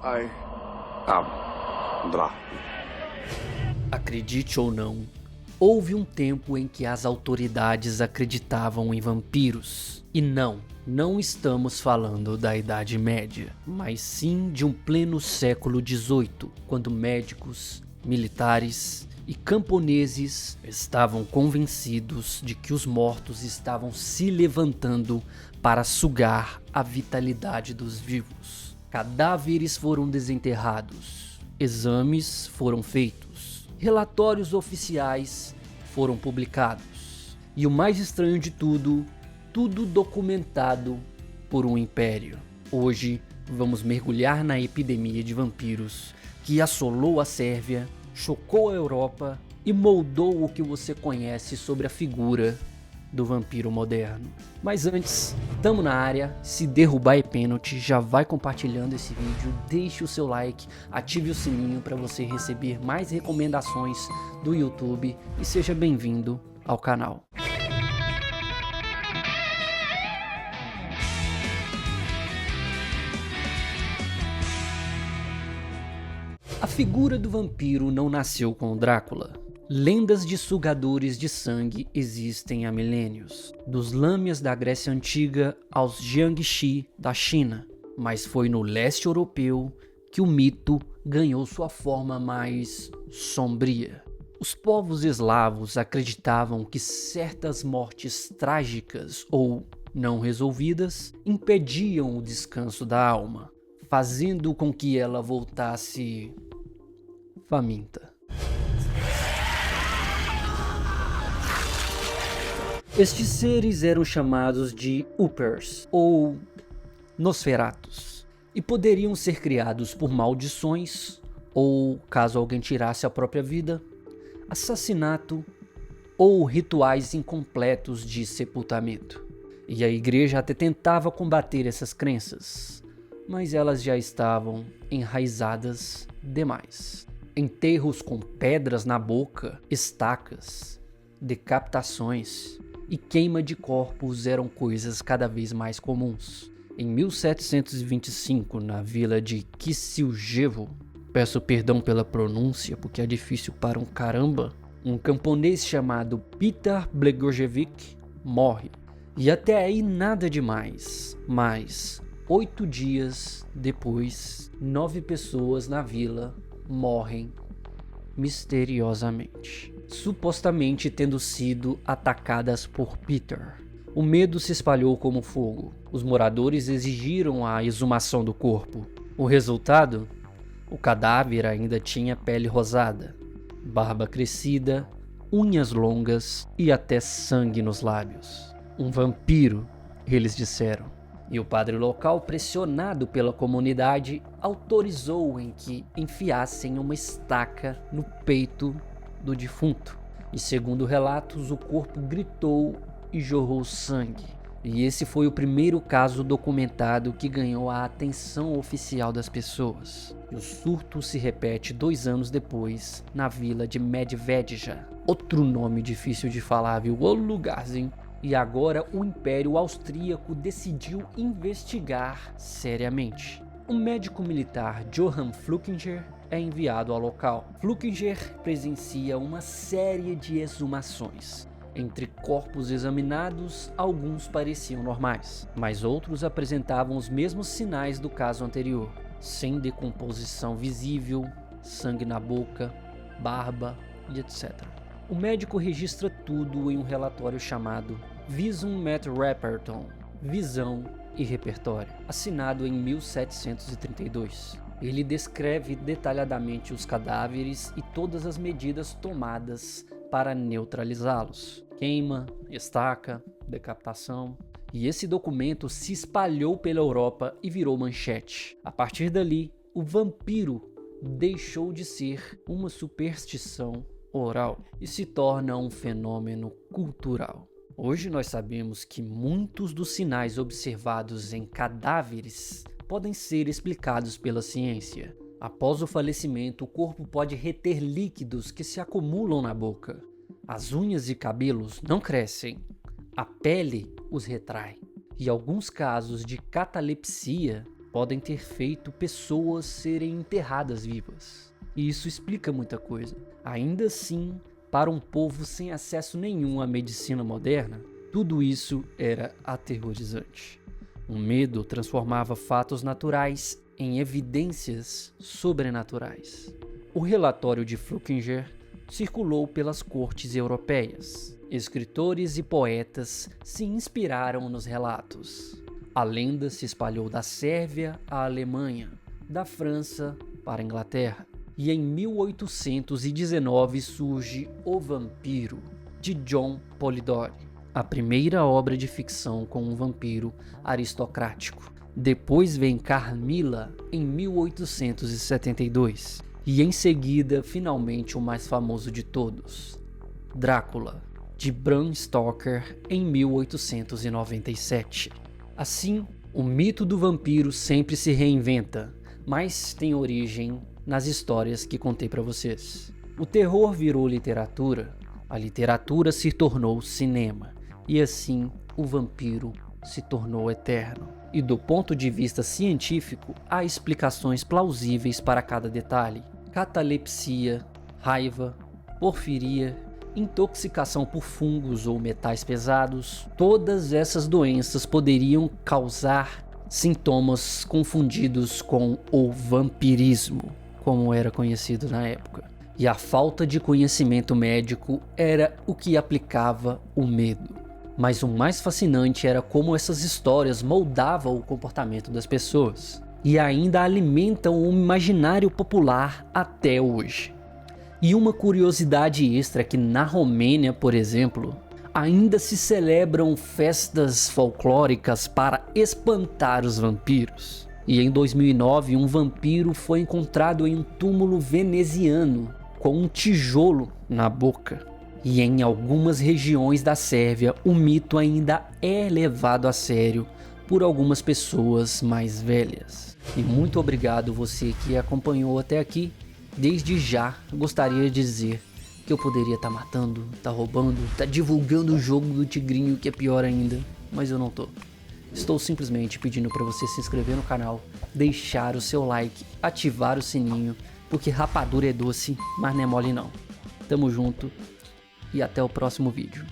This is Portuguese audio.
I blah. Acredite ou não, houve um tempo em que as autoridades acreditavam em vampiros. E não estamos falando da Idade Média, mas sim de um pleno século XVIII, quando médicos, militares e camponeses estavam convencidos de que os mortos estavam se levantando para sugar a vitalidade dos vivos. Cadáveres foram desenterrados, exames foram feitos, relatórios oficiais foram publicados. E o mais estranho de tudo documentado por um império. Hoje vamos mergulhar na epidemia de vampiros que assolou a Sérvia, chocou a Europa e moldou o que você conhece sobre a figura do vampiro moderno. Mas antes, tamo na área, se derrubar é pênalti, já vai compartilhando esse vídeo, deixe o seu like, ative o sininho para você receber mais recomendações do YouTube e seja bem-vindo ao canal. A figura do vampiro não nasceu com o Drácula. Lendas de sugadores de sangue existem há milênios, dos lâmias da Grécia Antiga aos Jiangxi da China, mas foi no leste europeu que o mito ganhou sua forma mais sombria. Os povos eslavos acreditavam que certas mortes trágicas ou não resolvidas impediam o descanso da alma, fazendo com que ela voltasse faminta. Estes seres eram chamados de Uppers ou Nosferatus e poderiam ser criados por maldições ou, caso alguém tirasse a própria vida, assassinato ou rituais incompletos de sepultamento. E a igreja até tentava combater essas crenças, mas elas já estavam enraizadas demais. Enterros com pedras na boca, estacas, decapitações e queima de corpos eram coisas cada vez mais comuns. Em 1725, na vila de Kissiljevo, peço perdão pela pronúncia porque é difícil para um caramba, um camponês chamado Peter Blegojevic morre. E até aí nada demais, mas 8 dias depois, 9 pessoas na vila morrem misteriosamente, supostamente tendo sido atacadas por Peter. O medo se espalhou como fogo. Os moradores exigiram a exumação do corpo. O resultado? O cadáver ainda tinha pele rosada, barba crescida, unhas longas e até sangue nos lábios. Um vampiro, eles disseram. E o padre local, pressionado pela comunidade, autorizou em que enfiassem uma estaca no peito do defunto. E segundo relatos, o corpo gritou e jorrou sangue. E esse foi o primeiro caso documentado que ganhou a atenção oficial das pessoas. E o surto se repete 2 anos depois, na vila de Medvedja. Outro nome difícil de falar, viu? O lugarzinho. E agora o Império Austríaco decidiu investigar seriamente. O médico militar Johann Flukinger é enviado ao local. Flukinger presencia uma série de exumações. Entre corpos examinados, alguns pareciam normais, mas outros apresentavam os mesmos sinais do caso anterior, sem decomposição visível, sangue na boca, barba e etc. O médico registra tudo em um relatório chamado Visum met Repertum, Visão e Repertório, assinado em 1732. Ele descreve detalhadamente os cadáveres e todas as medidas tomadas para neutralizá-los. Queima, estaca, decapitação. E esse documento se espalhou pela Europa e virou manchete. A partir dali, o vampiro deixou de ser uma superstição oral e se torna um fenômeno cultural. Hoje nós sabemos que muitos dos sinais observados em cadáveres podem ser explicados pela ciência. Após o falecimento, o corpo pode reter líquidos que se acumulam na boca. As unhas e cabelos não crescem, a pele os retrai. E alguns casos de catalepsia podem ter feito pessoas serem enterradas vivas. E isso explica muita coisa. Ainda assim, para um povo sem acesso nenhum à medicina moderna, tudo isso era aterrorizante. O medo transformava fatos naturais em evidências sobrenaturais. O relatório de Flückiger circulou pelas cortes europeias. Escritores e poetas se inspiraram nos relatos. A lenda se espalhou da Sérvia à Alemanha, da França para a Inglaterra. E em 1819 surge O Vampiro, de John Polidori, a primeira obra de ficção com um vampiro aristocrático. Depois vem Carmilla, em 1872. E em seguida, finalmente, o mais famoso de todos, Drácula, de Bram Stoker, em 1897. Assim, o mito do vampiro sempre se reinventa, mas tem origem nas histórias que contei para vocês. O terror virou literatura, a literatura se tornou cinema, e assim o vampiro se tornou eterno. E do ponto de vista científico, há explicações plausíveis para cada detalhe. Catalepsia, raiva, porfiria, intoxicação por fungos ou metais pesados, todas essas doenças poderiam causar sintomas confundidos com o vampirismo, como era conhecido na época. E a falta de conhecimento médico era o que aplicava o medo. Mas o mais fascinante era como essas histórias moldavam o comportamento das pessoas e ainda alimentam o imaginário popular até hoje. E uma curiosidade extra é que na Romênia, por exemplo, ainda se celebram festas folclóricas para espantar os vampiros. E em 2009, um vampiro foi encontrado em um túmulo veneziano com um tijolo na boca. E em algumas regiões da Sérvia, o mito ainda é levado a sério por algumas pessoas mais velhas. E muito obrigado você que acompanhou até aqui. Desde já, gostaria de dizer que eu poderia estar matando, estar roubando, estar divulgando o jogo do Tigrinho, que é pior ainda, mas eu não tô. Estou simplesmente pedindo para você se inscrever no canal, deixar o seu like, ativar o sininho, porque rapadura é doce, mas não é mole não. Tamo junto e até o próximo vídeo.